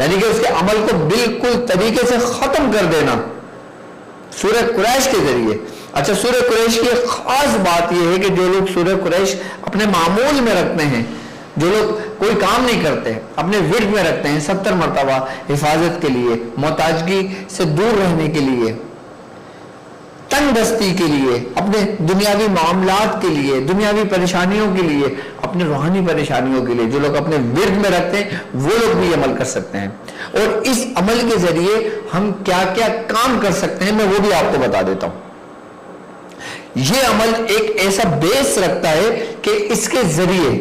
یعنی کہ اس کے عمل کو بالکل طریقے سے ختم کر دینا سورہ قریش کے ذریعے. اچھا سورہ قریش کی خاص بات یہ ہے کہ جو لوگ سورہ قریش اپنے معمول میں رکھتے ہیں، جو لوگ کوئی کام نہیں کرتے اپنے ورد میں رکھتے ہیں 70 مرتبہ حفاظت کے لیے، محتاجگی سے دور رہنے کے لیے، تنگ دستی کے لیے، اپنے دنیاوی معاملات کے لیے، دنیاوی پریشانیوں کے لیے، اپنے روحانی پریشانیوں کے لیے جو لوگ اپنے ورد میں رکھتے ہیں وہ لوگ بھی عمل کر سکتے ہیں. اور اس عمل کے ذریعے ہم کیا کیا کام کر سکتے ہیں میں وہ بھی آپ کو بتا دیتا ہوں. یہ عمل ایک ایسا بیس رکھتا ہے کہ اس کے ذریعے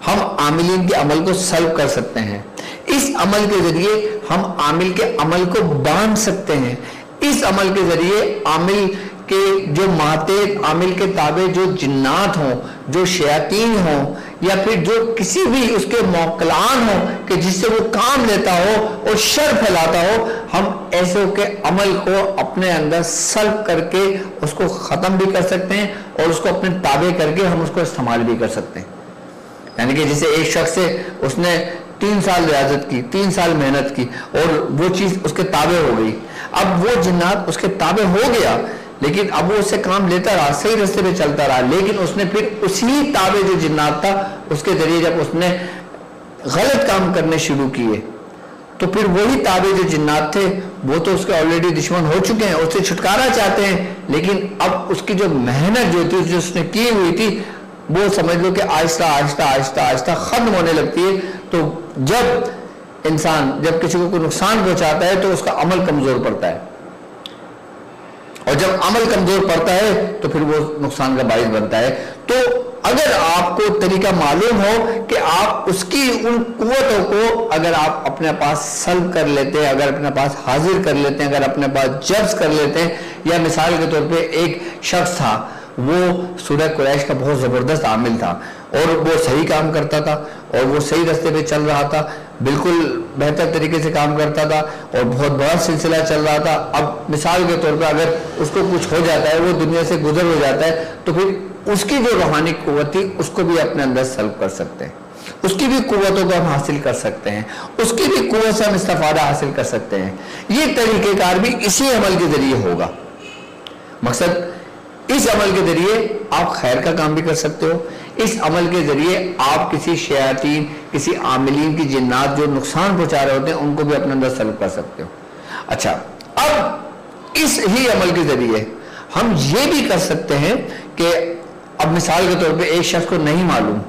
ہم عاملین کے عمل کو سلب کر سکتے ہیں. اس عمل کے ذریعے ہم عامل کے عمل کو باندھ سکتے ہیں. اس عمل کے ذریعے عامل کے جو ماتحت، عامل کے تابع جو جنات ہوں، جو شیاطین ہوں، یا پھر جو کسی بھی اس کے موکلان ہوں کہ جس سے وہ کام لیتا ہو اور شر پھیلاتا ہو، ہم ایسے کے عمل کو اپنے اندر سلب کر کے اس کو ختم بھی کر سکتے ہیں اور اس کو اپنے تابع کر کے ہم اس کو استعمال بھی کر سکتے ہیں. یعنی کہ جسے ایک شخص سے اس نے 3 سال ریاضت کی، 3 سال محنت کی اور وہ چیز اس کے تابع ہو گئی. اب وہ جنات اس کے تابع ہو گیا لیکن اب وہ اس سے کام لیتا رہا، صحیح رستے پہ چلتا رہا، لیکن اس نے پھر اسی تابع جو جنات تھا اس کے ذریعے جب اس نے غلط کام کرنے شروع کیے تو پھر وہی تابع جو جنات تھے وہ تو اس کے آلریڈی دشمن ہو چکے ہیں، اس سے چھٹکارا چاہتے ہیں، لیکن اب اس کی جو محنت جو تھی جو اس نے کی ہوئی تھی وہ سمجھ لو کہ آہستہ آہستہ آہستہ آہستہ ختم ہونے لگتی ہے. تو جب کسی کو کوئی نقصان پہنچاتا ہے تو اس کا عمل کمزور پڑتا ہے، اور جب عمل کمزور پڑتا ہے تو پھر وہ نقصان کا باعث بنتا ہے. تو اگر آپ کو طریقہ معلوم ہو کہ آپ اس کی ان قوتوں کو اگر آپ اپنے پاس سلب کر لیتے ہیں، اگر اپنے پاس حاضر کر لیتے ہیں، اگر اپنے پاس جذب کر لیتے ہیں، یا مثال کے طور پہ ایک شخص تھا وہ سورہ قریش کا بہت زبردست عامل تھا اور وہ صحیح کام کرتا تھا اور وہ صحیح راستے پہ چل رہا تھا، بالکل بہتر طریقے سے کام کرتا تھا اور بہت بڑا سلسلہ چل رہا تھا. اب مثال کے طور پہ اگر اس کو کچھ ہو جاتا ہے، وہ دنیا سے گزر ہو جاتا ہے، تو پھر اس کی جو روحانی قوت تھی اس کو بھی اپنے اندر سلب کر سکتے ہیں، اس کی بھی قوتوں کو ہم حاصل کر سکتے ہیں، اس کی بھی قوت سے ہم استفادہ حاصل کر سکتے ہیں. یہ طریقہ کار بھی اسی عمل کے ذریعے ہوگا. مقصد اس عمل کے ذریعے آپ خیر کا کام بھی کر سکتے ہو، اس عمل کے ذریعے آپ کسی شیاطین، کسی عاملین کی جنات جو نقصان پہنچا رہے ہوتے ہیں ان کو بھی اپنے اندر سلب کر سکتے ہو. اچھا اب اس ہی عمل کے ذریعے ہم یہ بھی کر سکتے ہیں کہ اب مثال کے طور پہ ایک شخص کو نہیں معلوم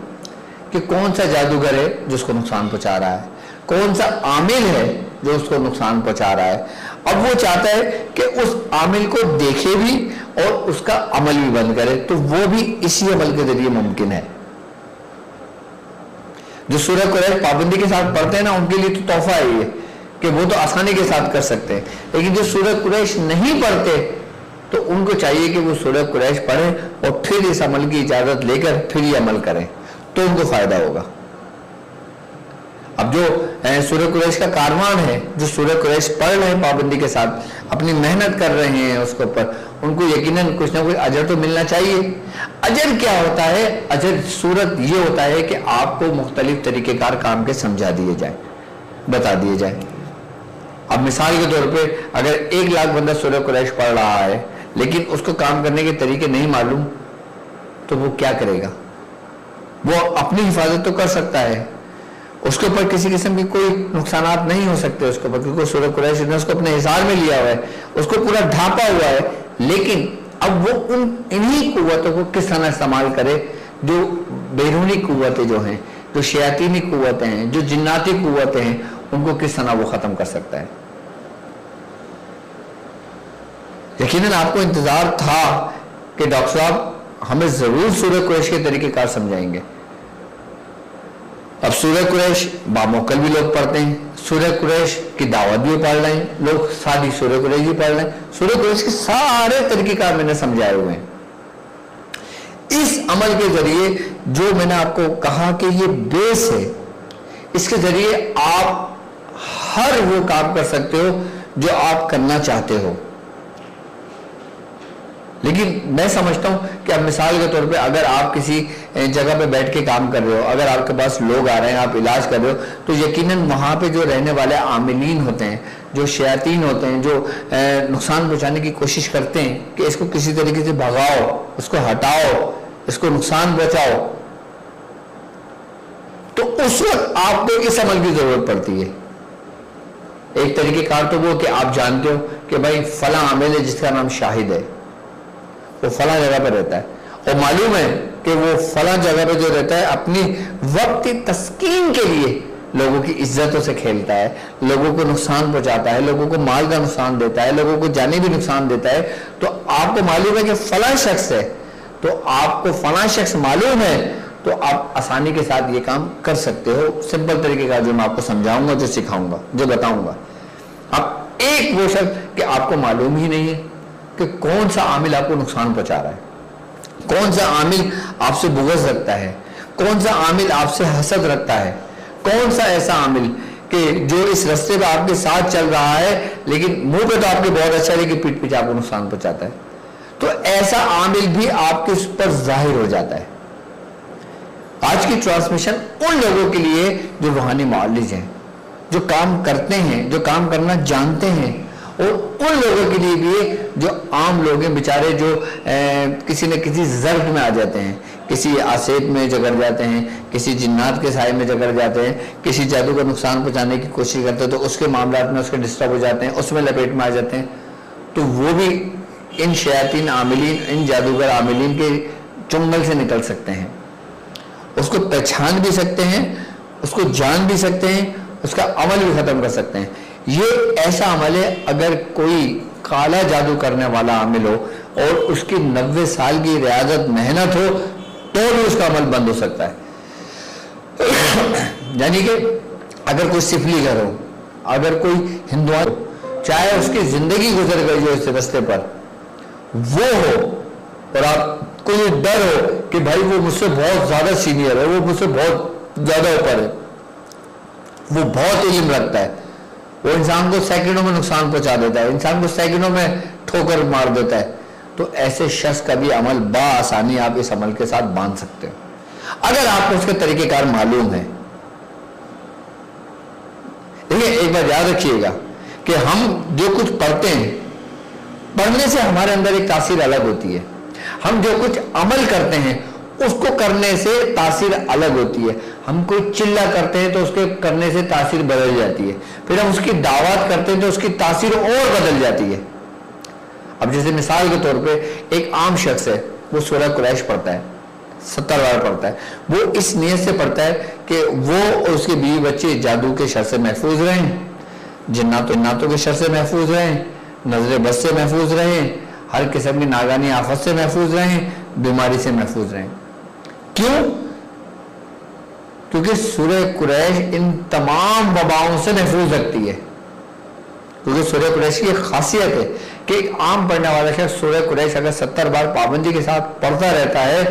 کہ کون سا جادوگر ہے جو اس کو نقصان پہنچا رہا ہے، کون سا عامل ہے جو اس کو نقصان پہنچا رہا ہے. اب وہ چاہتا ہے کہ اس عامل کو دیکھے بھی اور اس کا عمل بھی بند کرے، تو وہ بھی اسی عمل کے ذریعے ممکن ہے. جو سورہ قریش پابندی کے ساتھ پڑھتے ہیں نا ان کے لیے تو تحفہ ہے یہ کہ وہ تو آسانی کے ساتھ کر سکتے ہیں، لیکن جو سورہ قریش نہیں پڑھتے تو ان کو چاہیے کہ وہ سورہ قریش پڑھیں اور پھر اس عمل کی اجازت لے کر پھر یہ عمل کریں تو ان کو فائدہ ہوگا. اب جو سورہ قریش کا کاروان ہے، جو سورہ قریش پڑھ رہے ہیں پابندی کے ساتھ، اپنی محنت کر رہے ہیں اس کے اوپر، ان کو یقیناً کچھ نہ کچھ اجر تو ملنا چاہیے. اجر کیا ہوتا ہے؟ اجر صورت یہ ہوتا ہے کہ آپ کو مختلف طریقہ کار کام کے سمجھا دیے جائیں، بتا دیے جائیں. اب مثال کے طور پہ اگر 1 لاکھ بندہ سورہ قریش پڑھ رہا ہے لیکن اس کو کام کرنے کے طریقے نہیں معلوم تو وہ کیا کرے گا؟ وہ اپنی حفاظت تو کر سکتا ہے، اس کے اوپر کسی قسم کی کوئی نقصانات نہیں ہو سکتے اس کے اوپر، کیونکہ سورہ قریش نے اس کو اپنے حصار میں لیا ہوا ہے، اس کو پورا ڈھانپا ہوا ہے. لیکن اب وہ انہی قوتوں کو کس طرح استعمال کرے جو بیرونی قوتیں جو ہیں، جو شیاطینی قوتیں ہیں، جو جناتی قوتیں ہیں، ان کو کس طرح وہ ختم کر سکتا ہے. یقیناً آپ کو انتظار تھا کہ ڈاکٹر صاحب ہمیں ضرور سورہ قریش کے طریقہ کار سمجھائیں گے. اب سورہ قریش باموکل بھی لوگ پڑھتے ہیں، سورہ قریش کی دعوت بھی پڑھ رہے ہیں لوگ، سادی سورہ قریش بھی پڑھ رہے ہیں. سورہ قریش کے سارے طریقہ کار میں نے سمجھائے ہوئے ہیں. اس عمل کے ذریعے جو میں نے آپ کو کہا کہ یہ بیس ہے، اس کے ذریعے آپ ہر وہ کام کر سکتے ہو جو آپ کرنا چاہتے ہو. لیکن میں سمجھتا ہوں کہ اب مثال کے طور پہ اگر آپ کسی جگہ پہ بیٹھ کے کام کر رہے ہو، اگر آپ کے پاس لوگ آ رہے ہیں، آپ علاج کر رہے ہو، تو یقیناً وہاں پہ جو رہنے والے عاملین ہوتے ہیں، جو شیاطین ہوتے ہیں، جو نقصان پہنچانے کی کوشش کرتے ہیں کہ اس کو کسی طریقے سے بھگاؤ، اس کو ہٹاؤ، اس کو نقصان پہنچاؤ، تو اس وقت آپ کو اس عمل کی ضرورت پڑتی ہے۔ ایک طریقہ کار تو وہ کہ آپ جانتے ہو کہ بھائی فلاں عامل ہے جس کا نام شاہد ہے، وہ فلاں جگہ پہ رہتا ہے، اور معلوم ہے کہ وہ فلاں جگہ پہ جو رہتا ہے اپنی وقتی تسکین کے لیے لوگوں کی عزتوں سے کھیلتا ہے، لوگوں کو نقصان پہنچاتا ہے، لوگوں کو مال کا نقصان دیتا ہے، لوگوں کو جانی بھی نقصان دیتا ہے، تو آپ کو معلوم ہے کہ فلاں شخص ہے، تو آپ کو فلاں شخص معلوم ہے، تو آپ آسانی کے ساتھ یہ کام کر سکتے ہو۔ سمپل طریقے کا جو میں آپ کو سمجھاؤں گا، جو سکھاؤں گا، جو بتاؤں گا۔ اب ایک وہ شخص کہ آپ کو معلوم ہی نہیں ہے کہ کون سا عامل آپ کو نقصان پہنچا رہا ہے، کون سا عامل آپ سے بغض رکھتا ہے، کون سا عامل آپ سے حسد رکھتا ہے، کون سا ایسا عامل کہ جو اس رستے پہ آپ کے ساتھ چل رہا ہے لیکن منہ پہ تو آپ کے بہت اچھا ہے لیکن پیٹھ پیچھے آپ کو نقصان پہنچاتا ہے، تو ایسا عامل بھی آپ کے پر ظاہر ہو جاتا ہے۔ آج کی ٹرانسمیشن ان لوگوں کے لیے جو روحانی معالج ہیں، جو کام کرتے ہیں، جو کام کرنا جانتے ہیں، اور ان لوگوں کے لیے بھی جو عام لوگ ہیں بیچارے، جو کسی نہ کسی ضرب میں آ جاتے ہیں، کسی آسیب میں جگڑ جاتے ہیں، کسی جنات کے سائے میں جگڑ جاتے ہیں، کسی جادو کا نقصان پہنچانے کی کوشش کرتے ہیں تو اس کے معاملات میں اس کے ڈسٹرب ہو جاتے ہیں، اس میں لپیٹ میں آ جاتے ہیں، تو وہ بھی ان شیاطین عاملین، ان جادوگر عاملین کے چنگل سے نکل سکتے ہیں، اس کو پہچان بھی سکتے ہیں، اس کو جان بھی سکتے ہیں، اس کا عمل بھی ختم کر سکتے ہیں۔ یہ ایسا عمل ہے اگر کوئی کالا جادو کرنے والا عامل ہو اور اس کی 90 سال کی ریاضت محنت ہو تو بھی اس کا عمل بند ہو سکتا ہے۔ یعنی کہ اگر کوئی سفلی گھر ہو، اگر کوئی ہندوان ہو، چاہے اس کی زندگی گزر گئی ہو اس رستے پر، وہ ہو اور آپ کو یہ ڈر ہو کہ بھائی وہ مجھ سے بہت زیادہ سینئر ہے، وہ مجھ سے بہت زیادہ اوپر ہے، وہ بہت علم رکھتا ہے، وہ انسان کو سیکنڈوں میں نقصان پہنچا دیتا ہے، انسان کو سیکنڈوں میں ٹھوکر مار دیتا ہے، تو ایسے شخص کا بھی عمل بآسانی آپ اس عمل کے ساتھ باندھ سکتے ہو اگر آپ کو اس کے طریقہ کار معلوم ہے۔ دیکھیں ایک بات یاد رکھیے گا کہ ہم جو کچھ پڑھتے ہیں، پڑھنے سے ہمارے اندر ایک تاثیر الگ ہوتی ہے، ہم جو کچھ عمل کرتے ہیں اس کو کرنے سے تاثیر الگ ہوتی ہے، ہم کوئی چلہ کرتے ہیں تو اس کے کرنے سے تاثیر بدل جاتی ہے، پھر ہم اس کی دعوت کرتے ہیں تو اس کی تاثیر اور بدل جاتی ہے۔ اب جیسے مثال کے طور پہ ایک عام شخص ہے، وہ سورہ قریش پڑھتا ہے، 70 بار پڑھتا ہے، وہ اس نیت سے پڑھتا ہے کہ وہ اور اس کے بیوی بچے جادو کے شر سے محفوظ رہیں، جناتوں کے شر سے محفوظ رہیں، نظر بد سے محفوظ رہیں، ہر قسم کی ناگانی آفت سے محفوظ رہیں، بیماری سے محفوظ رہیں۔ کیوں؟ کیونکہ سورہ قریش ان تمام وباؤں سے محفوظ رکھتی ہے، کیونکہ سورہ قریش کی ایک خاصیت ہے کہ ایک عام پڑھنے والا شخص سورہ قریش اگر 70 بار پابندی کے ساتھ پڑھتا رہتا ہے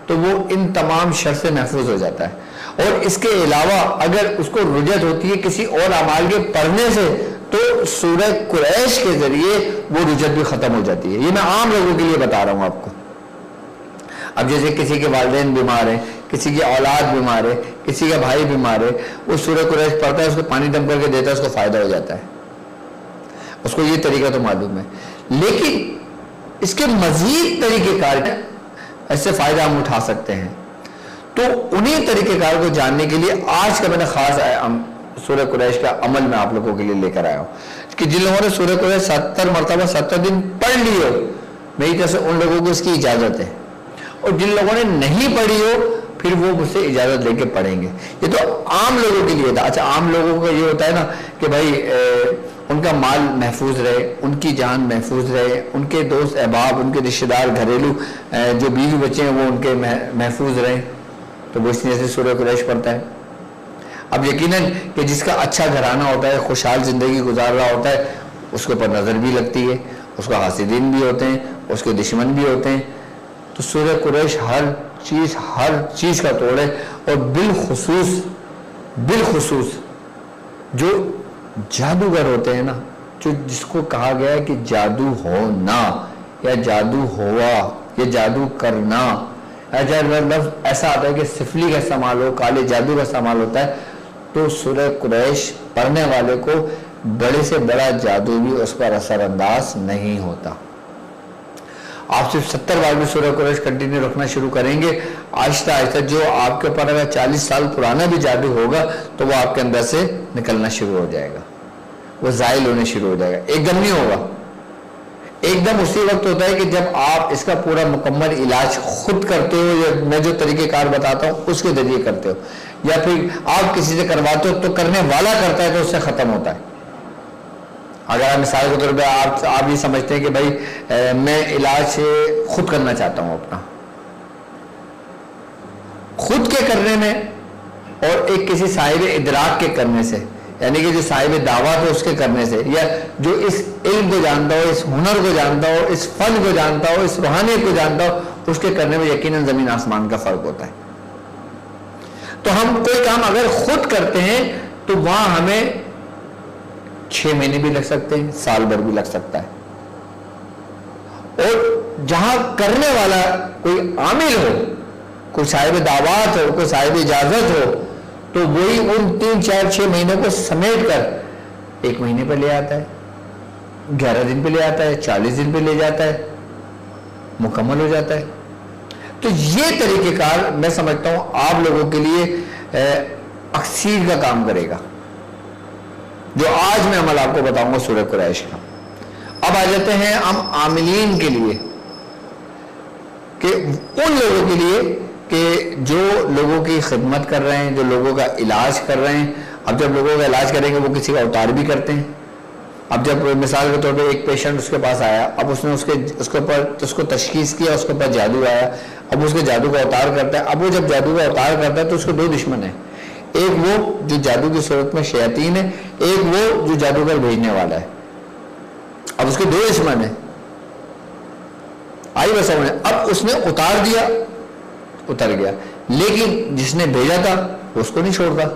تو وہ ان تمام شر سے محفوظ ہو جاتا ہے، اور اس کے علاوہ اگر اس کو رجعت ہوتی ہے کسی اور اعمال کے پڑھنے سے تو سورہ قریش کے ذریعے وہ رجعت بھی ختم ہو جاتی ہے۔ یہ میں عام لوگوں کے لیے بتا رہا ہوں آپ کو۔ اب جیسے کسی کے والدین بیمار ہیں، کسی کی اولاد بیمار ہے، کسی کا بھائی بیمار ہے، وہ سورہ قریش پڑھتا ہے، اس کو پانی دم کر کے دیتا ہے، اس کو فائدہ ہو جاتا ہے، اس کو یہ طریقہ تو معلوم ہے۔ لیکن اس کے مزید طریقہ کار ہیں، ایسے فائدہ ہم اٹھا سکتے ہیں، تو انہی طریقہ کار کو جاننے کے لیے آج کا میں نے خاص سورہ قریش کا عمل میں آپ لوگوں کے لیے لے کر آیا ہوں کہ جن لوگوں نے سورہ قریش 70 مرتبہ 70 دن پڑھ لی ہو، میری طرف سے ان لوگوں کو اس کی اجازت ہے، اور جن لوگوں نے نہیں پڑھی ہو پھر وہ مجھ سے اجازت لے کے پڑھیں گے۔ یہ تو عام لوگوں کے لیے تھا۔ اچھا عام لوگوں کا یہ ہوتا ہے نا کہ بھائی ان کا مال محفوظ رہے، ان کی جان محفوظ رہے، ان کے دوست احباب، ان کے رشتہ دار، گھریلو جو بیوی بچے ہیں وہ ان کے محفوظ رہیں، تو وہ اس لیے سے سورہ قریش پڑھتا ہے۔ اب یقیناً کہ جس کا اچھا گھرانہ ہوتا ہے، خوشحال زندگی گزار رہا ہوتا ہے، اس کے اوپر نظر بھی لگتی ہے، اس کو حاسدین بھی ہوتے ہیں، اس کے دشمن بھی ہوتے ہیں، تو سورہ قریش ہر چیز کا توڑ ہے، اور بالخصوص جو جادوگر ہوتے ہیں نا، جو جس کو کہا گیا ہے کہ جادو ہونا، یا جادو ہوا یا جادو کرنا، لفظ ایسا آتا ہے کہ سفلی کا استعمال ہو، کالے جادو کا استعمال ہوتا ہے، تو سورہ قریش پڑھنے والے کو بڑے سے بڑا جادو بھی اس پر اثر انداز نہیں ہوتا۔ آپ صرف 70 بار بھی سورہ قریش کنٹینیو رکھنا شروع کریں گے، آہستہ آہستہ جو آپ کے اوپر اگر 40 سال پرانا بھی جادو ہوگا تو وہ آپ کے اندر سے نکلنا شروع ہو جائے گا، وہ زائل ہونے شروع ہو جائے گا۔ ایک دم نہیں ہوگا، ایک دم اسی وقت ہوتا ہے کہ جب آپ اس کا پورا مکمل علاج خود کرتے ہو، یا میں جو طریقہ کار بتاتا ہوں اس کے ذریعے کرتے ہو، یا پھر آپ کسی سے کرواتے ہو تو کرنے والا کرتا ہے تو اس سے ختم ہوتا ہے۔ اگر آپ مثال کے طور پہ آپ یہ سمجھتے ہیں کہ بھائی میں علاج خود کرنا چاہتا ہوں، اپنا خود کے کرنے میں اور ایک کسی صاحب ادراک کے کرنے سے، یعنی کہ جو صاحب دعوت ہے اس کے کرنے سے، یا جو اس علم کو جانتا ہو، اس ہنر کو جانتا ہو، اس فن کو جانتا ہو، اس روحانیت کو جانتا ہو، اس کے کرنے میں یقیناً زمین آسمان کا فرق ہوتا ہے۔ تو ہم کوئی کام اگر خود کرتے ہیں تو وہاں ہمیں 6 مہینے بھی لگ سکتے ہیں، سال بھر بھی لگ سکتا ہے، اور جہاں کرنے والا کوئی عامل ہو، کوئی صاحب دعوات ہو، کوئی صاحب اجازت ہو، تو وہی ان 3 4 6 مہینوں کو سمیٹ کر 1 مہینے پہ لے آتا ہے، 11 دن پہ لے آتا ہے، 40 دن پہ لے جاتا ہے، مکمل ہو جاتا ہے۔ تو یہ طریقہ کار میں سمجھتا ہوں آپ لوگوں کے لیے اکثیر کا کام کرے گا، جو آج میں عمل آپ کو بتاؤں گا سورہ قریش کا۔ اب آ جاتے ہیں ہم عاملین کے لیے، کہ ان لوگوں کے لیے کہ جو لوگوں کی خدمت کر رہے ہیں، جو لوگوں کا علاج کر رہے ہیں۔ اب جب لوگوں کا علاج کریں گے وہ کسی کا اوتار بھی کرتے ہیں۔ اب جب مثال کے طور پہ ایک پیشنٹ اس کے پاس آیا، اب اس نے اس کے اوپر اس کو تشخیص کیا، اس کے اوپر جادو آیا، اب اس کے جادو کا اوتار کرتا ہے۔ اب وہ جب جادو کا اوتار کرتا ہے تو اس کو 2 دشمن ہیں، ایک وہ جو جادو کی صورت میں شیاطین ہے، ایک وہ جو جادوگر بھیجنے والا ہے۔ اب اس کے 2 دشمن ہیں، آئی بس سمجھ۔ اب اس نے اتار دیا، اتر گیا، لیکن جس نے بھیجا تھا وہ اس کو نہیں چھوڑتا،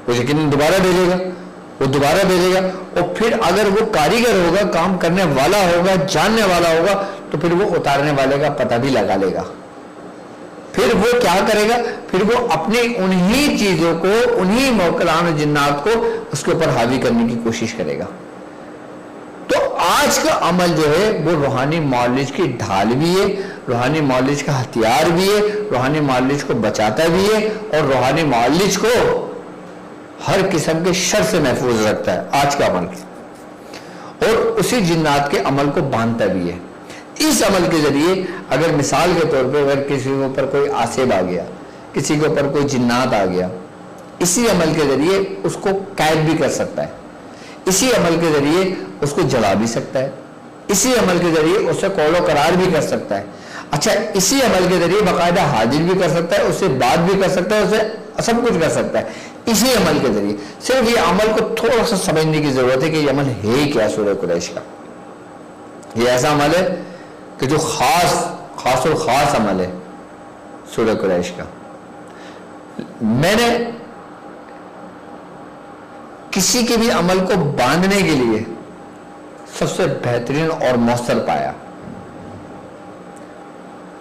وہ یقیناً دوبارہ بھیجے گا، وہ دوبارہ بھیجے گا، اور پھر اگر وہ کاریگر ہوگا، کام کرنے والا ہوگا، جاننے والا ہوگا، تو پھر وہ اتارنے والے کا پتہ بھی لگا لے گا۔ پھر وہ کیا کرے گا؟ پھر وہ اپنی انہی چیزوں کو، انہی موکلان جنات کو اس کے اوپر حاوی کرنے کی کوشش کرے گا۔ تو آج کا عمل جو ہے وہ روحانی معالج کی ڈھال بھی ہے، روحانی معالج کا ہتھیار بھی ہے، روحانی معالج کو بچاتا بھی ہے، اور روحانی معالج کو ہر قسم کے شر سے محفوظ رکھتا ہے آج کا عمل، اور اسی جنات کے عمل کو باندھتا بھی ہے۔ اس عمل کے ذریعے اگر مثال کے طور پہ اگر کسی کے اوپر کوئی آصب آ گیا، کسی کے اوپر کوئی جنات آ گیا، اسی عمل کے ذریعے اس کو قید بھی کر سکتا ہے، اسی عمل کے ذریعے اس کو جلا بھی سکتا ہے، اسی عمل کے ذریعے اسے قول و قرار بھی کر سکتا ہے۔ اچھا، اسی عمل کے ذریعے باقاعدہ حاضر بھی کر سکتا ہے، اس سے بات بھی کر سکتا ہے، اسے سب کچھ کر سکتا ہے اسی عمل کے ذریعے۔ صرف یہ عمل کو تھوڑا سا سمجھنے کی ضرورت ہے کہ یہ عمل ہے کیا سورہ قریش کا۔ یہ ایسا عمل ہے کہ جو خاص اور خاص عمل ہے سورہ قریش کا۔ میں نے کسی کے بھی عمل کو باندھنے کے لیے سب سے بہترین اور مؤثر پایا،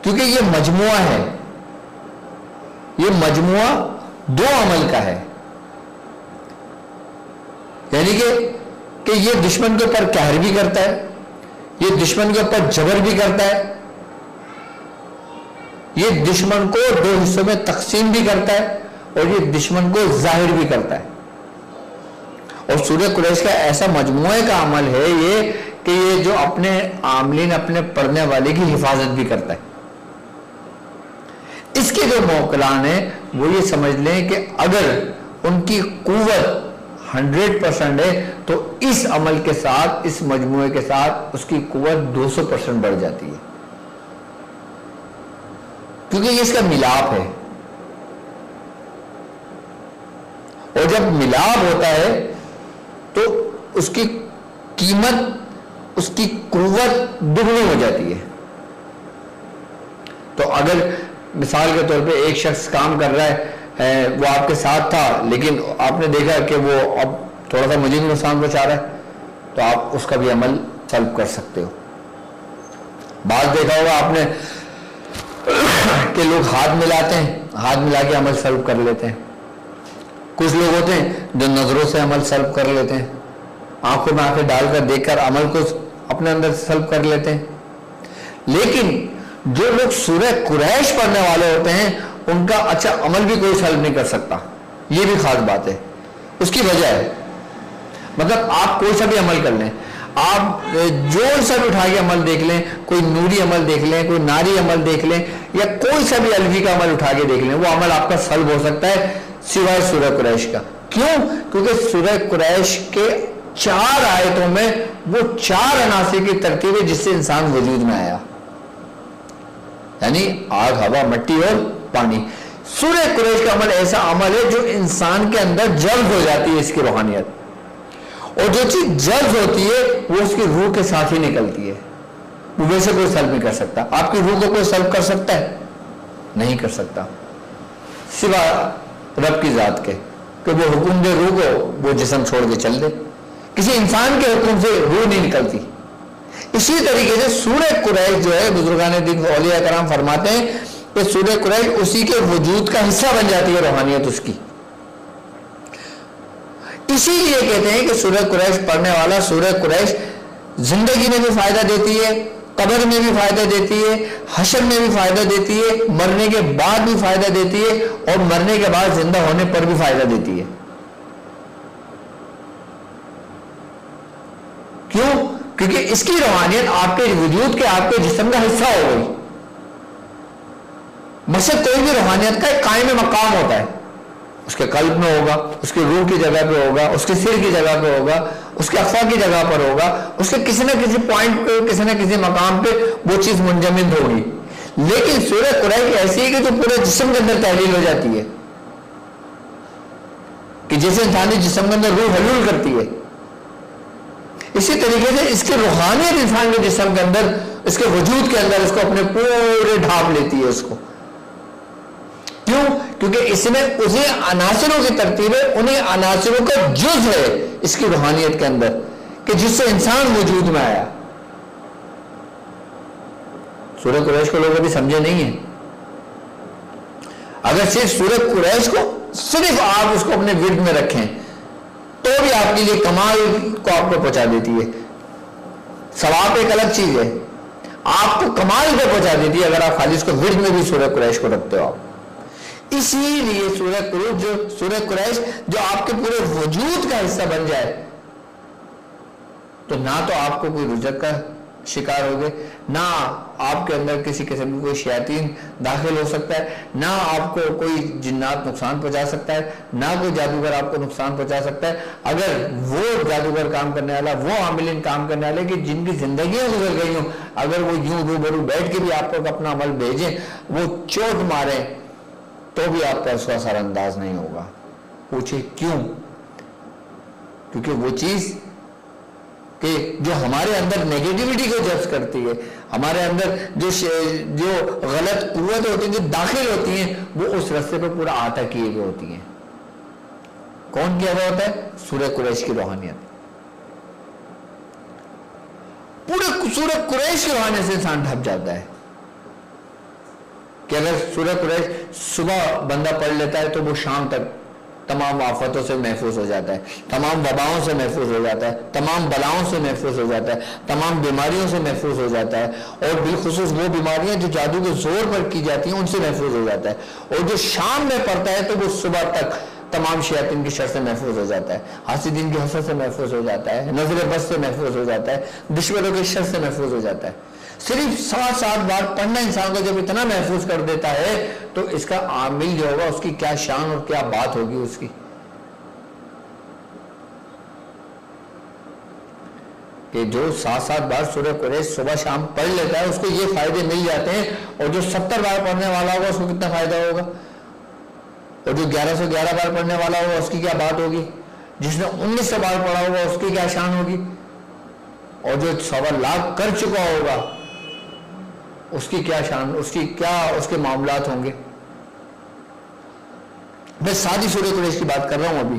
کیونکہ یہ مجموعہ ہے، یہ مجموعہ 2 عمل کا ہے، یعنی کہ یہ دشمن کے اوپر قہر بھی کرتا ہے، یہ دشمن کے اوپر جبر بھی کرتا ہے، یہ دشمن کو 2 حصوں میں تقسیم بھی کرتا ہے، اور یہ دشمن کو ظاہر بھی کرتا ہے۔ اور سورہ قریش کا ایسا مجموعے کا عمل ہے یہ کہ یہ جو اپنے عاملین، اپنے پڑھنے والے کی حفاظت بھی کرتا ہے۔ اس کے جو موکلان ہیں وہ یہ سمجھ لیں کہ اگر ان کی قوت 100% ہے تو اس عمل کے ساتھ، اس مجموعے کے ساتھ اس کی قوت 200% بڑھ جاتی ہے، کیونکہ یہ اس کا ملاپ ہے، اور جب ملاپ ہوتا ہے تو اس کی قیمت، اس کی قوت دگنی ہو جاتی ہے۔ تو اگر مثال کے طور پہ ایک شخص کام کر رہا ہے، وہ آپ کے ساتھ تھا، لیکن آپ نے دیکھا کہ وہ اب تھوڑا سا مجھے بھی نقصان پہنچا رہا ہے، تو آپ اس کا بھی عمل سلب کر سکتے ہو۔ بعض دیکھا ہوگا آپ نے کہ لوگ ہاتھ ملاتے ہیں، ہاتھ ملا کے عمل سلب کر لیتے ہیں. کچھ لوگ ہوتے ہیں جو نظروں سے عمل سلب کر لیتے ہیں، آنکھوں میں آنکھیں ڈال کر دیکھ کر عمل کو اپنے اندر سلب کر لیتے ہیں. لیکن جو لوگ سورہ قریش پڑھنے والے ہوتے ہیں ان کا اچھا عمل بھی کوئی سلب نہیں کر سکتا. یہ بھی خاص بات ہے. اس کی وجہ ہے، مطلب آپ کوئی سا بھی عمل کر لیں، آپ جو سا بھی اٹھا کے عمل دیکھ لیں، کوئی نوری عمل دیکھ لیں، کوئی ناری عمل دیکھ لیں، یا کوئی سا بھی الفی کا عمل اٹھا کے دیکھ لیں، وہ عمل آپ کا سلب ہو سکتا ہے سوائے سورہ قریش کا. کیوں؟ کیونکہ سورہ قریش کے 4 آیتوں میں وہ 4 عناصر کی ترتیب ہے جس سے انسان وجود میں آیا، یعنی آگ، ہوا، مٹی اور پانی. سورہ قریش کا عمل ایسا عمل ہے جو انسان کے اندر جذب ہو جاتی ہے اس کی روحانیت، اور جو چیز جذب ہوتی ہے وہ اس کی روح کے ساتھ ہی نکلتی ہے. وہ ویسے کوئی سلب نہیں کر سکتا. آپ کی روح کو کوئی سلب کر سکتا ہے؟ نہیں کر سکتا، سوا رب کی ذات کے کہ وہ حکم دے روح کو وہ جسم چھوڑ کے چل دے. کسی انسان کے حکم سے روح نہیں نکلتی. اسی طریقے سے سورہ قریش جو ہے، بزرگان دین اولیاء کرام فرماتے ہیں کہ سورہ قریش اسی کے وجود کا حصہ بن جاتی ہے روحانیت اس کی. اسی لیے کہتے ہیں کہ سورہ قریش پڑھنے والا سورہ قریش زندگی میں بھی فائدہ دیتی ہے، قبر میں بھی فائدہ دیتی ہے، حشر میں بھی فائدہ دیتی ہے، مرنے کے بعد بھی فائدہ دیتی ہے، اور مرنے کے بعد زندہ ہونے پر بھی فائدہ دیتی ہے. کیوں؟ کیونکہ اس کی روحانیت آپ کے وجود کے، آپ کے جسم کا حصہ ہو گئی. مقصد کوئی بھی روحانیت کا ایک قائم مقام ہوتا ہے، اس کے قلب میں ہوگا، اس کی روح کی جگہ پہ ہوگا، اس کے سر کی جگہ پہ ہوگا، اس کے اقفا کی جگہ پر ہوگا، اس کے کسی نہ کسی پوائنٹ پہ، کسی نہ کسی مقام پہ وہ چیز منجمد ہوگی. لیکن سورہ قریش ایسی ہے کہ جو پورے جسم کے اندر تحلیل ہو جاتی ہے، کہ جیسے انسانی جسم کے اندر روح حلول کرتی ہے، اسی طریقے سے اس کی روحانیت انسان کے جسم کے اندر، اس کے وجود کے اندر اس کو اپنے پورے ڈھانپ لیتی ہے اس کو. کیوں؟ کیونکہ اس میں اسی عناصروں کی ترتیب ہے، انہیں عناصروں کا جز ہے اس کی روحانیت کے اندر کہ جس سے انسان وجود میں آیا. سورہ قریش کو لوگ ابھی سمجھے نہیں ہیں. اگر صرف سورہ قریش کو صرف آپ اس کو اپنے ورد میں رکھیں تو بھی آپ کے لیے کمال کو آپ کو پہنچا دیتی ہے. ثواب ایک الگ چیز ہے، آپ کو کمال کو پہنچا دیتی ہے اگر آپ خالی اس کو ورد میں بھی سورہ قریش کو رکھتے ہو آپ. اسی لیے سورہ قریش جو آپ کے پورے وجود کا حصہ بن جائے تو نہ تو آپ کو کوئی رجک کا شکار ہوگے، نہ آپ کے اندر کسی قسم کی کوئی شیاطین داخل ہو سکتا ہے، نہ آپ کو کوئی جنات نقصان پہنچا سکتا ہے، نہ کوئی جادوگر آپ کو نقصان پہنچا سکتا ہے. اگر وہ جادوگر کام کرنے والا، وہ عاملین کام کرنے والے کہ جن کی زندگیاں گزر گئی ہوں، اگر وہ یوں روبرو بیٹھ کے بھی آپ کو اپنا عمل بھیجیں، وہ چوٹ ماریں تو بھی آپ کا اس کا اثر انداز نہیں ہوگا. پوچھے کیوں؟ کیونکہ وہ چیز کہ جو ہمارے اندر نیگیٹیوٹی کو جذب کرتی ہے، ہمارے اندر جو غلط قوت ہوتی ہیں جو داخل ہوتی ہیں، وہ اس رستے پہ پورا آتا کیے ہوئے ہوتی ہیں. کون کیا ہوا ہوتا ہے؟ سورہ قریش کی روحانیت. پورے سورہ قریش کی روحانیت سے انسان ڈھپ جاتا ہے کہ اگر سورہ قریش صبح بندہ پڑھ لیتا ہے تو وہ شام تک تمام آفتوں سے محفوظ ہو جاتا ہے، تمام وباؤں سے محفوظ ہو جاتا ہے، تمام بلاؤں سے محفوظ ہو جاتا ہے، تمام بیماریوں سے محفوظ ہو جاتا ہے، اور بالخصوص وہ بیماریاں جو جادو کے زور پر کی جاتی ہیں ان سے محفوظ ہو جاتا ہے. اور جو شام میں پڑتا ہے تو وہ صبح تک تمام شیاطین کی شر سے محفوظ ہو جاتا ہے، حاسدین کی حسد سے محفوظ ہو جاتا ہے، نظر بد سے محفوظ ہو جاتا ہے، دشمنوں کے شر سے محفوظ ہو جاتا ہے. صرف 7 بار پڑھنا انسان کو جب اتنا محفوظ کر دیتا ہے تو اس کا عامل جو ہوگا اس کی کیا شان اور کیا بات ہوگی اس کی. کہ جو 7 بار سورہ قریش صبح شام پڑھ لیتا ہے اس کو یہ فائدے مل جاتے ہیں، اور جو 70 بار پڑھنے والا ہوگا اس کو کتنا فائدہ ہوگا، اور جو 1111 بار پڑھنے والا ہوگا اس کی کیا بات ہوگی، جس نے 1900 بار پڑھا ہوگا اس کی کیا شان ہوگی، اور جو 1.25 لاکھ کر چکا ہوگا اس کی کیا شان، اس کے معاملات ہوں گے. میں سادی سورہ قریش کی بات کر رہا ہوں ابھی.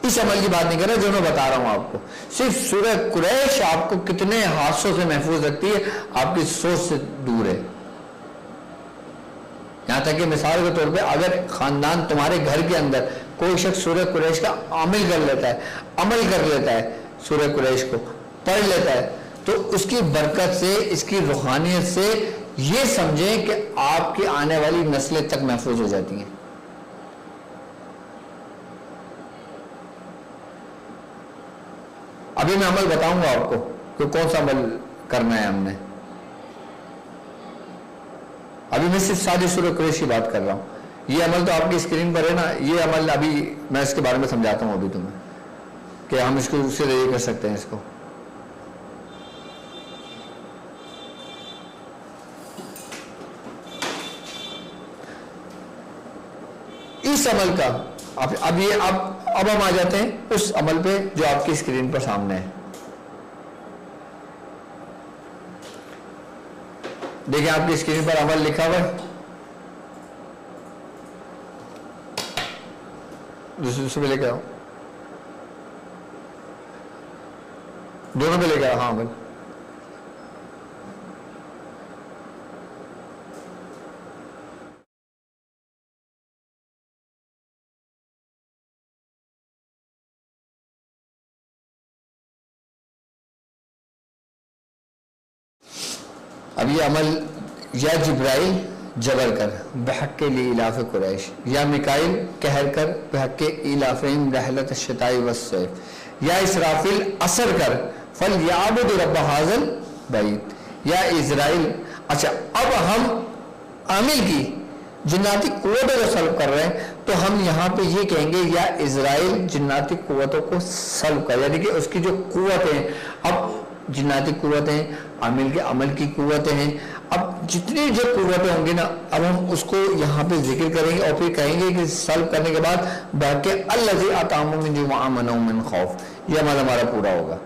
اس عمل کی بات نہیں کر رہا جو میں بتا رہا ہوں آپ کو. صرف سورہ قریش آپ کو کتنے حادثوں سے محفوظ رکھتی ہے, آپ کی سوچ سے دور ہے. یہاں تک کہ مثال کے طور پہ اگر خاندان تمہارے گھر کے اندر کوئی شخص سورہ قریش کا عمل کر لیتا ہے سورہ قریش کو پڑھ لیتا ہے, تو اس کی برکت سے, اس کی روحانیت سے یہ سمجھیں کہ آپ کی آنے والی نسلیں تک محفوظ ہو جاتی ہیں. ابھی میں عمل بتاؤں گا آپ کو کہ کون سا عمل کرنا ہے ہم نے. ابھی میں صرف ساری سورہ قریش کی بات کر رہا ہوں. یہ عمل تو آپ کی اسکرین پر ہے نا, یہ عمل ابھی میں اس کے بارے میں سمجھاتا ہوں ابھی تمہیں کہ ہم اس کو اس سے ذریعے کر سکتے ہیں. اس کو اس عمل کا اب ہم آ جاتے ہیں اس عمل پہ جو آپ کی اسکرین پر سامنے ہے. دیکھیں آپ کی اسکرین پر عمل لکھا ہوا ہے, دوسرے پہ لے کے آؤ, دونوں پہ لے کے آؤ. ہاں عمل اب یہ عمل یا جبرائیل جبر کر بحق لإلاف قریش, یا میکائیل قہر کر بحق ایلافہم رحلۃ الشتاء والصیف, یا اسرافیل اثر کر فلیعبدوا رب ھذا البیت, یا اسرائیل. اچھا اب ہم عامل کی جناتی قوتوں کو سلب کر رہے ہیں, تو ہم یہاں پہ یہ کہیں گے یا اسرائیل جناتی قوتوں کو سلب کر, یعنی کہ اس کی جو قوتیں, اب جناتی قوتیں, عامل کے عمل کی قوتیں ہیں, اب جتنی جو قوتیں ہوں گی نا, اب ہم اس کو یہاں پہ ذکر کریں گے اور پھر کہیں گے کہ سلب کرنے کے بعد باقی الذی اطعمهم من جوع وآمنهم من خوف, یہ عمل ہمارا پورا ہوگا.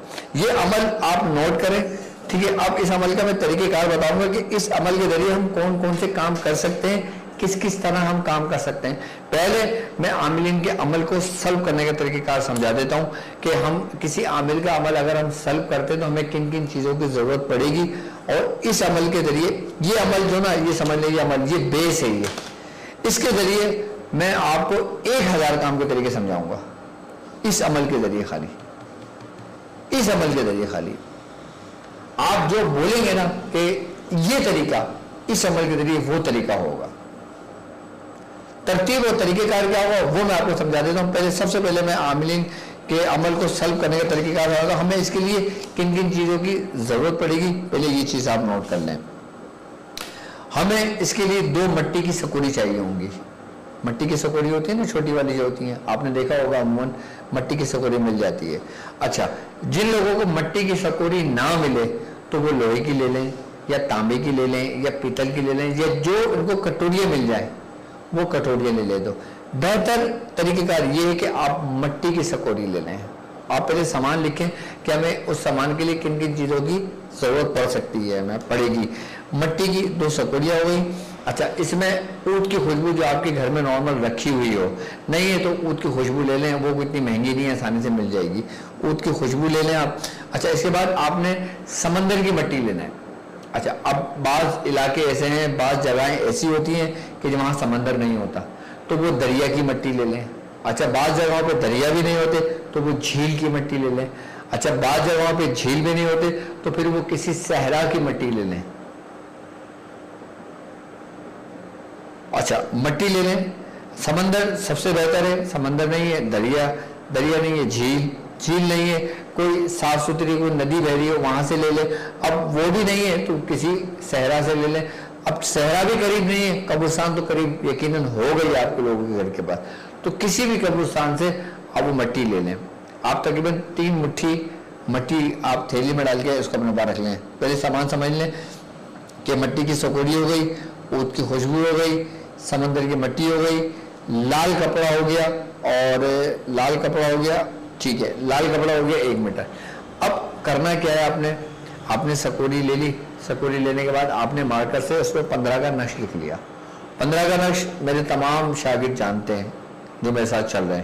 یہ عمل آپ نوٹ کریں, ٹھیک ہے. اب اس عمل کا میں طریقہ کار بتاؤں گا کہ اس عمل کے ذریعے ہم کون کون سے کام کر سکتے ہیں, کس طرح ہم کام کر سکتے ہیں. پہلے میں عاملین کے عمل کو سلب کرنے کا طریقہ کار سمجھا دیتا ہوں کہ ہم کسی عامل کا عمل اگر ہم سلب کرتے ہیں تو ہمیں کن کن چیزوں کی ضرورت پڑے گی, اور اس عمل کے ذریعے یہ عمل جو نا, یہ سمجھ لیں یہ عمل یہ بیس ہے, یہ اس کے ذریعے میں آپ کو 1000 کام کے طریقے سمجھاؤں گا. اس عمل کے ذریعے خالی, اس عمل کے ذریعے خالی آپ جو بولیں گے نا کہ یہ طریقہ, اس عمل کے ذریعے وہ طریقہ ہوگا. ترتیب اور طریقہ کار کیا ہوگا وہ میں آپ کو سمجھا دیتا ہوں. پہلے سب سے پہلے میں عاملین کے عمل کو سلب کرنے کا طریقہ کار ہوگا. ہمیں اس کے لیے کن کن چیزوں کی ضرورت پڑے گی, پہلے یہ چیز آپ نوٹ کر لیں. ہمیں اس کے لیے 2 مٹی کی سکوری چاہیے ہوں گی. مٹی کی سکوری ہوتی ہے نا, چھوٹی والی جو ہوتی ہیں, آپ نے دیکھا ہوگا عموماً مٹی کی سکوری مل جاتی ہے. اچھا, جن لوگوں کو مٹی کی سکوری نہ ملے تو وہ لوہے کی لے لیں, یا تانبے کی لے لیں, یا پیتل کی لے لیں, یا جو ان کو کٹوریاں مل جائیں وہ کٹوریاں لے دو. بہتر طریقہ کار یہ ہے کہ آپ مٹی کی سکوری لے لیں. آپ پہلے سامان لکھیں کہ ہمیں اس سامان کے لیے کن کن چیزوں کی ضرورت پڑ سکتی ہے, ہمیں پڑے گی. مٹی کی 2 سکوریاں ہو گئی. اچھا, اس میں اونٹ کی خوشبو جو آپ کے گھر میں نارمل رکھی ہوئی ہو, نہیں ہے تو اونٹ کی خوشبو لے لیں, وہ اتنی مہنگی نہیں ہے, آسانی سے مل جائے گی. اونٹ کی خوشبو لے لیں آپ. اچھا, اس کے بعد آپ نے سمندر کی مٹی لینا ہے. اچھا, اب بعض علاقے ایسے ہیں, بعض جگہیں ایسی ہوتی ہیں کہ جہاں سمندر نہیں ہوتا تو وہ دریا کی مٹی لے لیں. اچھا, بعض جگہوں پہ دریا بھی نہیں ہوتے تو وہ جھیل کی مٹی لے لیں. اچھا, بعض جگہوں پہ جھیل بھی نہیں ہوتے تو پھر وہ کسی صحرا کی مٹی لے لیں. اچھا, مٹی لے لیں. سمندر سب سے بہتر ہے, سمندر نہیں ہے دریا نہیں ہے, جھیل نہیں ہے, کوئی صاف ستھری کوئی ندی بہ رہی ہو وہاں سے لے لیں. اب وہ بھی نہیں ہے تو کسی صحرا سے لے لیں. اب صحرا بھی قریب نہیں ہے, قبرستان تو قریب یقیناً ہو گئی آپ کے لوگوں کے گھر کے پاس, تو کسی بھی قبرستان سے آپ وہ مٹی لے لیں. آپ تقریباً 3 مٹھی مٹی آپ تھیلی میں ڈال کے اس کو اپنے پاس رکھ لیں. پہلے سامان سمجھ لیں کہ مٹی کی سکوری ہو گئی, اونٹ کی خوشبو ہو گئی, سمندر کی مٹی ہو گئی, لال کپڑا ہو گیا, اور لال کپڑا ہو گیا, ٹھیک ہے, لال کپڑا ہو گیا 1 میٹر. اب کرنا کیا ہے, آپ نے سکوری لے لی. سکوری لینے کے بعد آپ نے مارکر سے اس پہ 15 کا نقش لکھ لیا. 15 کا نقش میرے تمام شاگرد جانتے ہیں جو میرے ساتھ چل رہے ہیں.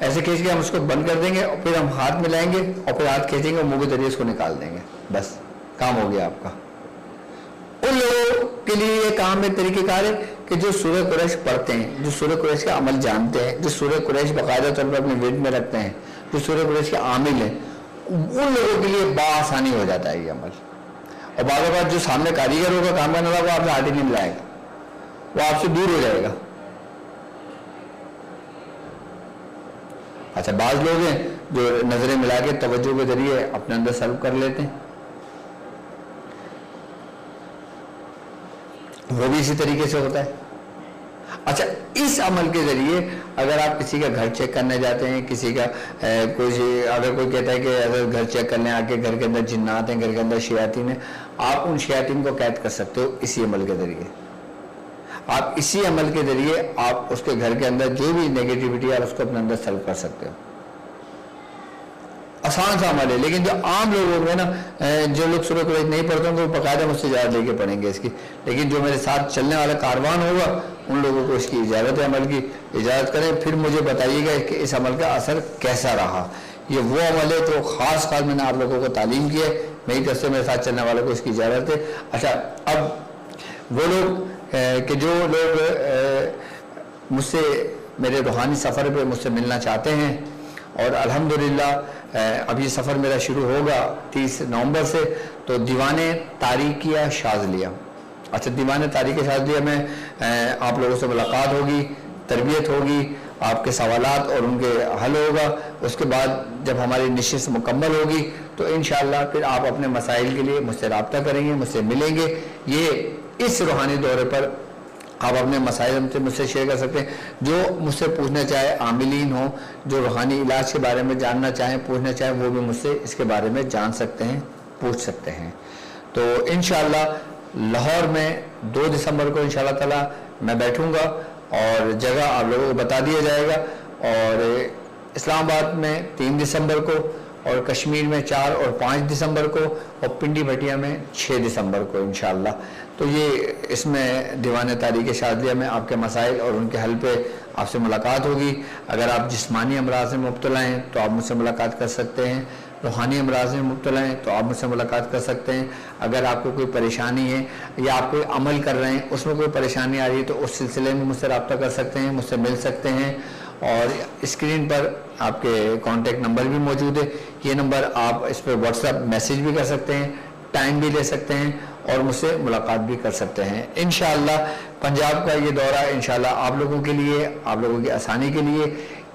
ایسے کھینچ کے ہم اس کو بند کر دیں گے اور پھر ہم ہاتھ ملائیں گے اور پھر ہاتھ کھینچیں گے اور منہ کے ذریعے اس کو نکال دیں گے، بس کام ہو گیا آپ کا۔ ان لوگوں کے لیے یہ کام میں طریقہ کار ہے کہ جو سورہ قریش پڑھتے ہیں، جو سورہ قریش کا عمل جانتے ہیں، جو سورہ قریش باقاعدہ طور پر اپنے ورد میں رکھتے ہیں، جو سورہ قریش کے عامل ہیں، ان لوگوں کے لیے بآسانی ہو جاتا ہے یہ عمل۔ اور بعض اوقات جو سامنے کاریگر ہوگا کام کرنے والا وہ آپ سے ہاتھ ہی نہیں ملائے گا، وہ آپ سے دور ہو جائے گا۔ اچھا بعض لوگ ہیں جو نظریں ملا کے توجہ کے ذریعے اپنے اندر سلب کر لیتے ہیں، وہ بھی اسی طریقے سے ہوتا ہے۔ اچھا اس عمل کے ذریعے اگر آپ کسی کا گھر چیک کرنے جاتے ہیں، کسی کا اگر کوئی کہتا ہے کہ اگر گھر چیک کرنے آ کے گھر کے اندر جنات ہیں، گھر کے اندر شیاطین ہیں، آپ ان شیاطین کو قید کر سکتے ہو اسی عمل کے ذریعے۔ آپ اسی عمل کے ذریعے آپ اس کے گھر کے اندر جو بھی نیگیٹیوٹی ہے اس کو اپنے اندر سلب کر سکتے ہو۔ آسان سا عمل ہے، لیکن جو عام لوگ ہوں گے نا، جو لوگ سورہ قریش نہیں پڑھتے ہوں گے وہ باقاعدہ مجھ سے اجازت لے کے پڑھیں گے اس کی، لیکن جو میرے ساتھ چلنے والا کاروان ہوگا ان لوگوں کو اس کی اجازت ہے، عمل کی اجازت کریں، پھر مجھے بتائیے گا کہ اس عمل کا اثر کیسا رہا۔ یہ وہ عمل ہے تو خاص میں نے آپ لوگوں کو تعلیم کی ہے، میری طرف سے میرے ساتھ چلنے والوں کو اس کی اجازت ہے۔ اچھا اب وہ لوگ کہ جو لوگ مجھ سے میرے روحانی سفر پہ مجھ سے ملنا چاہتے ہیں، اور الحمدللہ اب یہ سفر میرا شروع ہوگا 30 نومبر سے، تو دیوان تاریکیہ شاذلیہ، اچھا دیوان تاریکیہ شاذلیہ میں آپ لوگوں سے ملاقات ہوگی، تربیت ہوگی، آپ کے سوالات اور ان کے حل ہوگا۔ اس کے بعد جب ہماری نشست مکمل ہوگی تو انشاءاللہ پھر آپ اپنے مسائل کے لیے مجھ سے رابطہ کریں گے، مجھ سے ملیں گے۔ یہ اس روحانی دورے پر آپ اپنے مسائل مجھ سے شیئر کر سکتے ہیں، جو مجھ سے پوچھنا چاہے، عاملین ہوں جو روحانی علاج کے بارے میں جاننا چاہیں، پوچھنا چاہیں، وہ بھی مجھ سے اس کے بارے میں جان سکتے ہیں، پوچھ سکتے ہیں۔ تو انشاءاللہ لاہور میں 2 دسمبر کو انشاءاللہ تعالی میں بیٹھوں گا اور جگہ آپ لوگوں کو بتا دیا جائے گا، اور اسلام آباد میں 3 دسمبر کو، اور کشمیر میں 4 اور 5 دسمبر کو، اور پنڈی بھٹیا میں 6 دسمبر کو انشاءاللہ۔ تو یہ اس میں دیوان تاریکیہ شاذلیہ میں آپ کے مسائل اور ان کے حل پہ آپ سے ملاقات ہوگی۔ اگر آپ جسمانی امراض میں مبتلا ہیں تو آپ مجھ سے ملاقات کر سکتے ہیں، روحانی امراض میں مبتلا ہیں تو آپ مجھ سے ملاقات کر سکتے ہیں۔ اگر آپ کو کوئی پریشانی ہے یا آپ کوئی عمل کر رہے ہیں اس میں کوئی پریشانی آ رہی ہے تو اس سلسلے میں مجھ سے رابطہ کر سکتے ہیں، مجھ سے مل سکتے ہیں۔ اور اسکرین پر آپ کے کانٹیکٹ نمبر بھی موجود ہے، یہ نمبر آپ اس پہ واٹس ایپ میسیج بھی کر سکتے ہیں، ٹائم بھی لے سکتے ہیں اور مجھ سے ملاقات بھی کر سکتے ہیں۔ انشاءاللہ پنجاب کا یہ دورہ انشاءاللہ آپ لوگوں کے لیے، آپ لوگوں کی آسانی کے لیے،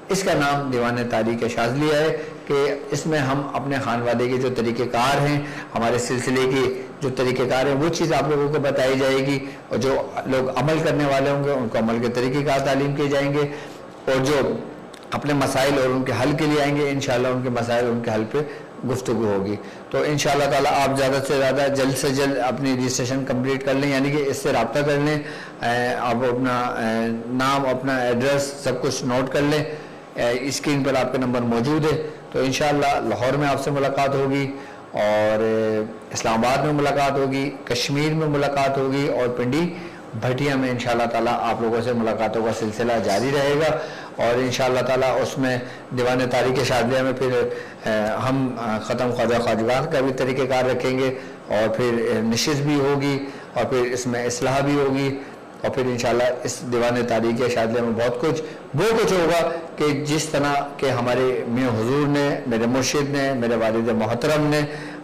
اس کا نام دیوان تاریکیہ شاذلیہ ہے کہ اس میں ہم اپنے خانوادے کے جو طریقہ کار ہیں، ہمارے سلسلے کے جو طریقہ کار ہیں، وہ چیز آپ لوگوں کو بتائی جائے گی، اور جو لوگ عمل کرنے والے ہوں گے ان کو عمل کے طریقہ کار تعلیم کیے جائیں گے، اور جو اپنے مسائل اور ان کے حل کے لیے آئیں گے انشاءاللہ ان کے مسائل اور ان کے حل پہ گفتگو ہوگی۔ تو انشاءاللہ تعالیٰ آپ زیادہ سے زیادہ جلد سے جلد اپنی رجسٹریشن کمپلیٹ کر لیں، یعنی کہ اس سے رابطہ کر لیں، آپ اپنا نام، اپنا ایڈریس سب کچھ نوٹ کر لیں، اسکرین پر آپ کا نمبر موجود ہے۔ تو انشاءاللہ لاہور میں آپ سے ملاقات ہوگی، اور اسلام آباد میں ملاقات ہوگی، کشمیر میں ملاقات ہوگی، اور پنڈی بھٹیا میں انشاءاللہ تعالیٰ آپ لوگوں سے ملاقاتوں کا سلسلہ جاری رہے گا۔ اور انشاءاللہ تعالیٰ اس میں دیوان تاریکیہ شاذلیہ میں پھر ہم ختم خواجہ خواجگان کا بھی طریقہ کار رکھیں گے، اور پھر نشست بھی ہوگی، اور پھر اس میں اصلاح بھی ہوگی، اور پھر انشاءاللہ اس دیوان تاریکیہ شاذلیہ میں بہت کچھ وہ کچھ ہوگا کہ جس طرح کہ ہمارے میاں حضور نے، میرے مرشد نے، میرے والد محترم نے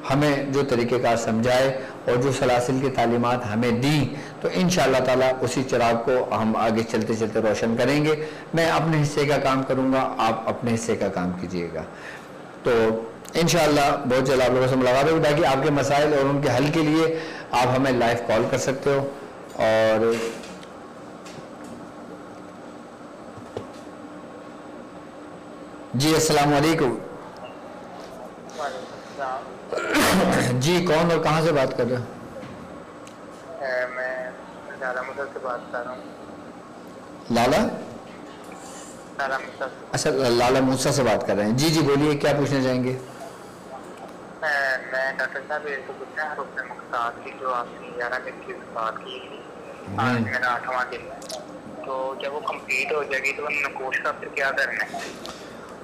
ہمیں جو طریقہ کار سمجھائے اور جو سلاسل کی تعلیمات ہمیں دیں، تو انشاءاللہ تعالیٰ اسی چراغ کو ہم آگے چلتے چلتے روشن کریں گے۔ میں اپنے حصے کا کام کروں گا، آپ اپنے حصے کا کام کیجئے گا۔ تو انشاءاللہ بہت جلد آپ لوگوں سے ملاقات ہوگی۔ باقی آپ کے مسائل اور ان کے حل کے لیے آپ ہمیں لائیو کال کر سکتے ہو۔ اور جی السلام علیکم۔ جی کون اور کہاں سے بات کر رہے ہیں؟ میں لالا موسیٰ سے بات کر رہا ہوں۔ لالا موسیٰ۔ اچھا لالا موسیٰ سے بات کر رہے ہیں، جی جی بولیے، کیا پوچھنا چاہیں گے؟ میں ڈاکٹر صاحب یہ تو پوچھنا ہے رکن مقصاد کی جو آپ نے 11 دن کی بات کی تھی، آج میرا 8واں دن ہے، تو جب وہ کمپلیٹ ہو جائے گی تو نقوش کا پھر کیا کرنا ہے؟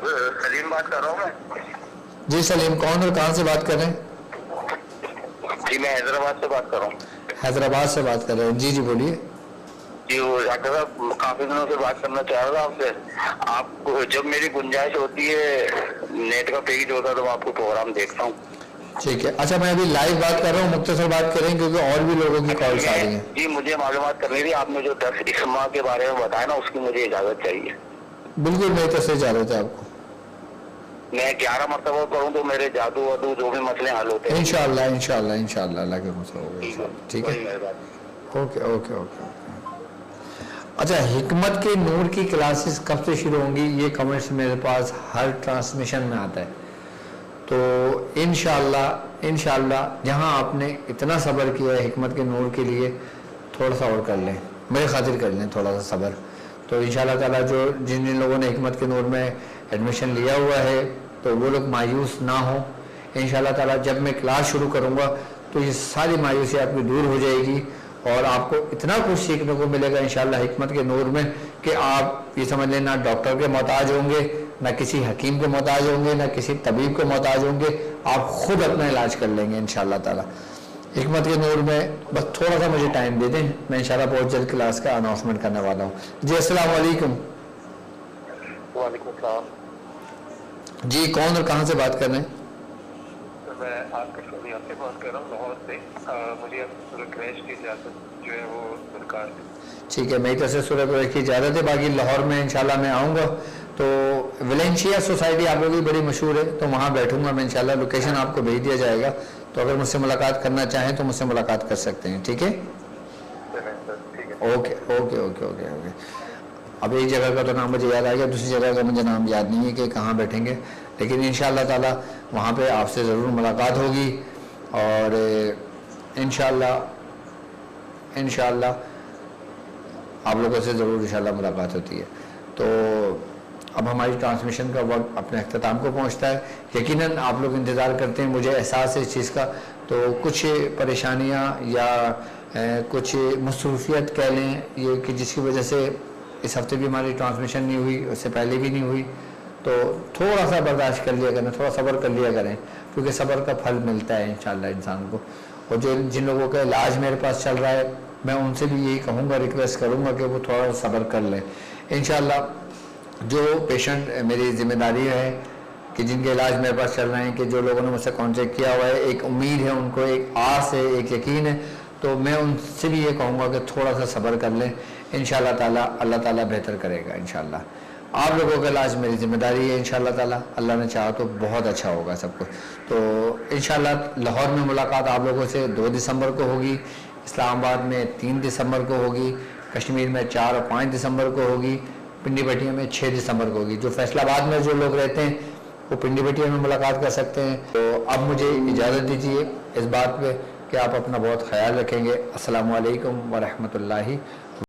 صاحب سلیم بات کر رہا ہوں میں. جی سلیم، کون اور کہاں سے بات کر رہے ہیں؟ جی میں حیدرآباد سے بات کر رہا ہوں. حیدرآباد سے بات کر رہے ہیں، جی جی بولیے. جی وہ ڈاکٹر صاحب کافی دنوں سے بات کرنا چاہ رہا تھا آپ سے. آپ کو جب میری گنجائش ہوتی ہے نیٹ کا پیج ہوتا ہے تو میں آپ کو پروگرام دیکھتا ہوں. ٹھیک ہے. اچھا میں ابھی لائیو بات کر رہا ہوں، مختصر بات کریں کیونکہ اور بھی لوگوں کی کالس آ رہی ہیں. جی مجھے معلومات کرنی تھی. آپ نے جو 10 اسما کے بارے میں بتایا نا اس کی مجھے اجازت چاہیے. بالکل میری طرف سے اجازت ہے آپ کو. میں 11 مرتبہ پڑھوں تو میرے جادو وادو جو بھی مسئلے حل ہوتے ہیں. انشاءاللہ انشاءاللہ انشاءاللہ اللہ کے مسئلہ ہوگا انشاءاللہ. ٹھیک ہے، کوئی مہربانی. Okay okay okay. اچھا حکمت کے نور کی کلاسز کب سے شروع ہوں گی؟ یہ کمنٹس میرے پاس ہر ٹرانسمیشن میں آتا ہے. تو انشاءاللہ جہاں آپ نے اتنا صبر کیا ہے حکمت کے نور کے لیے، تھوڑا سا اور کر لیں، میرے خاطر کر لیں تھوڑا سا صبر. تو انشاءاللہ تعالیٰ جن لوگوں نے حکمت کے نور میں ایڈمیشن لیا ہوا ہے تو وہ لوگ مایوس نہ ہوں. انشاءاللہ تعالیٰ جب میں کلاس شروع کروں گا تو یہ ساری مایوسی آپ کی دور ہو جائے گی اور آپ کو اتنا کچھ سیکھنے کو ملے گا انشاءاللہ حکمت کے نور میں کہ آپ یہ سمجھ لیں نہ ڈاکٹر کے محتاج ہوں گے، نہ کسی حکیم کے محتاج ہوں گے، نہ کسی طبیب کے محتاج ہوں گے. آپ خود اپنا علاج کر لیں گے انشاءاللہ تعالیٰ حکمت کے نور میں. بس تھوڑا سا مجھے ٹائم دے دیں، میں انشاءاللہ بہت جلد کلاس کا اناؤنسمنٹ کرنے والا ہوں. جی السلام علیکم. وعلیکم السلام. جی کون اور کہاں سے بات کر رہے ہیں؟ میں آپ کے شہریات سے بات کر رہا ہوں لاہور سے. مجھے سورہ قریش کی اجازت جو ہے وہ درکار ہے. ٹھیک ہے، میری طرف سے سورہ قریش کی اجازت ہے. باقی لاہور میں انشاءاللہ میں آؤں گا تو ویلنشیا سوسائٹی آپ لوگوں کی بڑی مشہور ہے تو وہاں بیٹھوں گا میں انشاءاللہ. لوکیشن آپ کو بھیج دیا جائے گا تو اگر مجھ سے ملاقات کرنا چاہیں تو مجھ سے ملاقات کر سکتے ہیں. ٹھیک ہے، okay okay okay okay okay. اب ایک جگہ کا تو نام مجھے یاد آ گیا، دوسری جگہ کا مجھے نام یاد نہیں ہے کہ کہاں بیٹھیں گے، لیکن انشاءاللہ تعالیٰ وہاں پہ آپ سے ضرور ملاقات ہوگی اور انشاءاللہ آپ لوگوں سے ضرور انشاءاللہ ملاقات ہوتی ہے. تو اب ہماری ٹرانسمیشن کا وقت اپنے اختتام کو پہنچتا ہے. یقیناً آپ لوگ انتظار کرتے ہیں، مجھے احساس ہے اس چیز کا. تو کچھ پریشانیاں یا کچھ مصروفیت کہہ لیں یہ کہ جس کی وجہ سے اس ہفتے بھی ہماری ٹرانسمیشن نہیں ہوئی، اس سے پہلے بھی نہیں ہوئی. تو تھوڑا سا برداشت کر لیا کریں، تھوڑا صبر کر لیا کریں کیونکہ صبر کا پھل ملتا ہے انشاءاللہ انسان کو. اور جن لوگوں کا علاج میرے پاس چل رہا ہے میں ان سے بھی یہی کہوں گا، ریکویسٹ کروں گا کہ وہ تھوڑا صبر کر لیں انشاءاللہ. جو پیشنٹ میری ذمہ داری ہے کہ جن کے علاج میرے پاس چل رہے ہیں، کہ جو لوگوں نے مجھ سے کانٹیکٹ کیا ہوا ہے، ایک امید ہے ان کو، ایک آس ہے، ایک یقین ہے، تو میں ان سے بھی یہ کہوں گا کہ تھوڑا سا صبر کر لیں. انشاءاللہ تعالیٰ اللہ تعالیٰ بہتر کرے گا انشاءاللہ. آپ لوگوں کا علاج میری ذمہ داری ہے انشاءاللہ تعالیٰ. اللہ نے چاہا تو بہت اچھا ہوگا سب کو. تو انشاءاللہ لاہور میں ملاقات آپ لوگوں سے 2 دسمبر کو ہوگی، اسلام آباد میں 3 دسمبر کو ہوگی، کشمیر میں 4 اور 5 دسمبر کو ہوگی، پنڈی بٹیا میں 6 دسمبر کو ہوگی. جو فیصل آباد میں جو لوگ رہتے ہیں وہ پنڈی بٹیا میں ملاقات کر سکتے ہیں. تو اب مجھے اجازت دیجیے اس بات پہ کہ آپ اپنا بہت خیال رکھیں گے. السلام علیکم ورحمۃ اللہ